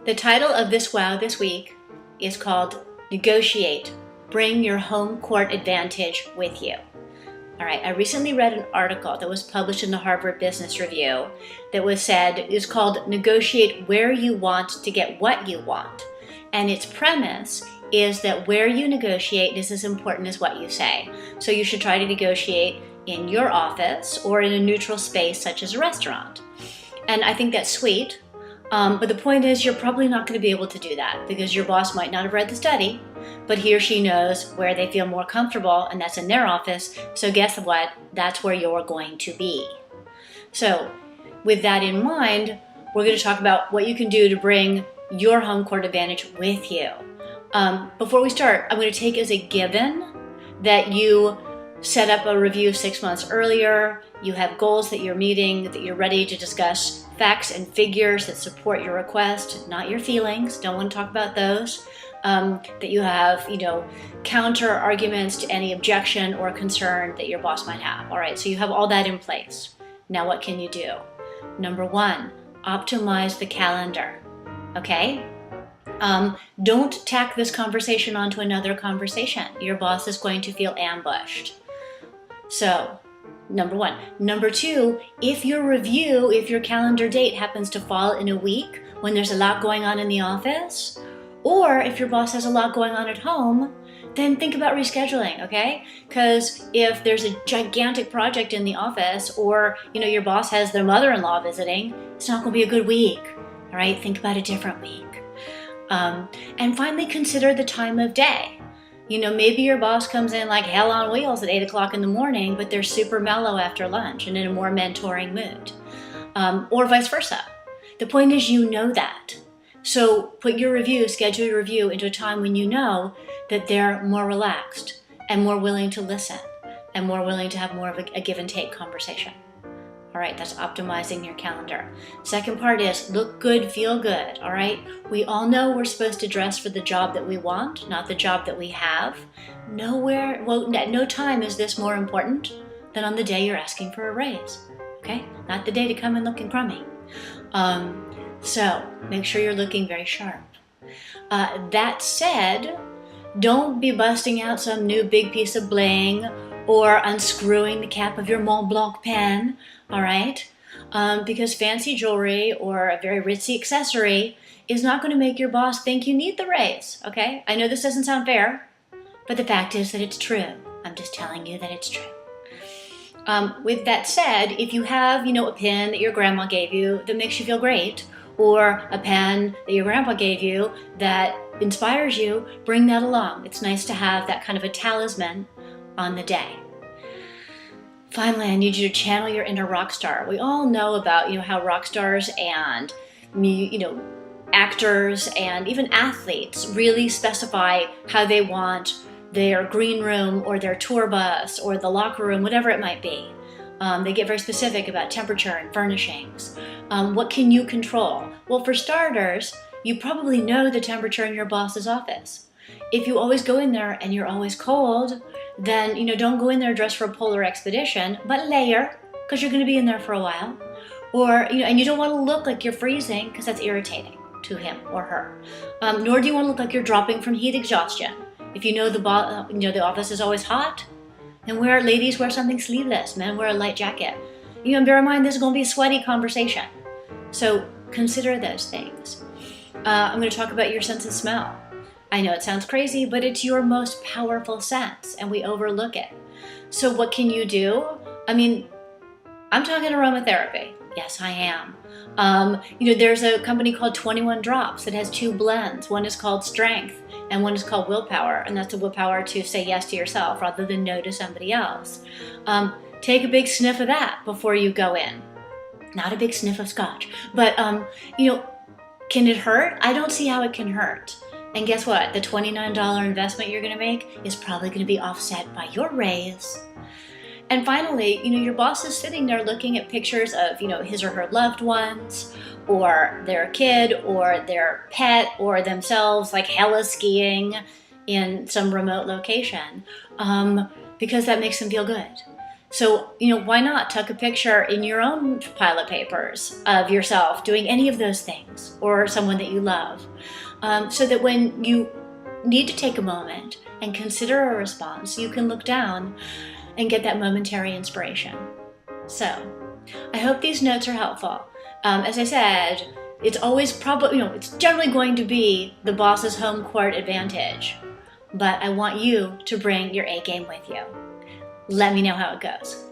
The title of this wow this week is called Negotiate. Bring your home court advantage with you. All right, I recently read an article that was published in the Harvard Business Review that is called Negotiate Where You Want to Get What You Want. And its premise is that where you negotiate is as important as what you say. So you should try to negotiate in your office or in a neutral space such as a restaurant. And I think that's sweet. But the point is you're probably not going to be able to do that because your boss might not have read the study, but he or she knows where they feel more comfortable, and that's in their office. So guess what? That's where you're going to be. So with that in mind, we're going to talk about what you can do to bring your home court advantage with you. Before we start, I'm going to take as a given that you set up a review 6 months earlier, you have goals that you're meeting, that you're ready to discuss facts and figures that support your request, not your feelings, don't want to talk about those, that you have, counter arguments to any objection or concern that your boss might have. All right, so you have all that in place. Now what can you do? Number one, optimize the calendar, okay? Don't tack this conversation onto another conversation. Your boss is going to feel ambushed. So, number one. Number two, if your calendar date happens to fall in a week when there's a lot going on in the office, or if your boss has a lot going on at home, then think about rescheduling, okay? Because if there's a gigantic project in the office, or your boss has their mother-in-law visiting, it's not going to be a good week, all right? Think about a different week. And finally, consider the time of day. Maybe your boss comes in like hell on wheels at 8 o'clock in the morning, but they're super mellow after lunch and in a more mentoring mood, or vice versa. The point is you know that. So schedule your review into a time when you know that they're more relaxed and more willing to listen and more willing to have more of a give and take conversation. All right, that's optimizing your calendar. Second part is look good, feel good, all right? We all know we're supposed to dress for the job that we want, not the job that we have. At no time is this more important than on the day you're asking for a raise, okay? Not the day to come in looking crummy. So make sure you're looking very sharp. That said, don't be busting out some new big piece of bling or unscrewing the cap of your Mont Blanc pen, all right? Because fancy jewelry or a very ritzy accessory is not going to make your boss think you need the raise, okay? I know this doesn't sound fair, but the fact is that it's true. I'm just telling you that it's true. With that said, if you have, a pen that your grandma gave you that makes you feel great, or a pen that your grandpa gave you that inspires you, bring that along. It's nice to have that kind of a talisman on the day. Finally, I need you to channel your inner rock star. We all know about, how rock stars and, actors and even athletes really specify how they want their green room or their tour bus or the locker room, whatever it might be. They get very specific about temperature and furnishings. What can you control? Well, for starters, you probably know the temperature in your boss's office. If you always go in there and you're always cold, then, don't go in there dressed for a polar expedition, but layer, because you're going to be in there for a while. Or, and you don't want to look like you're freezing because that's irritating to him or her. Nor do you want to look like you're dropping from heat exhaustion. If you know the office is always hot, then ladies wear something sleeveless, men wear a light jacket. Bear in mind this is going to be a sweaty conversation. So consider those things. I'm going to talk about your sense of smell. I know it sounds crazy, but it's your most powerful sense, and we overlook it. So what can you do? I'm talking aromatherapy. Yes, I am. There's a company called 21 Drops that has 2 blends. One is called Strength, and one is called Willpower, and that's the willpower to say yes to yourself rather than no to somebody else. Take a big sniff of that before you go in. Not a big sniff of scotch, but, can it hurt? I don't see how it can hurt. And guess what? The $29 investment you're going to make is probably going to be offset by your raise. And finally, your boss is sitting there looking at pictures of, his or her loved ones, or their kid, or their pet, or themselves like hella skiing in some remote location, because that makes them feel good. So, why not tuck a picture in your own pile of papers of yourself doing any of those things or someone that you love, so that when you need to take a moment and consider a response, you can look down and get that momentary inspiration. So, I hope these notes are helpful. As I said, it's always probably, it's generally going to be the boss's home court advantage, but I want you to bring your A game with you. Let me know how it goes.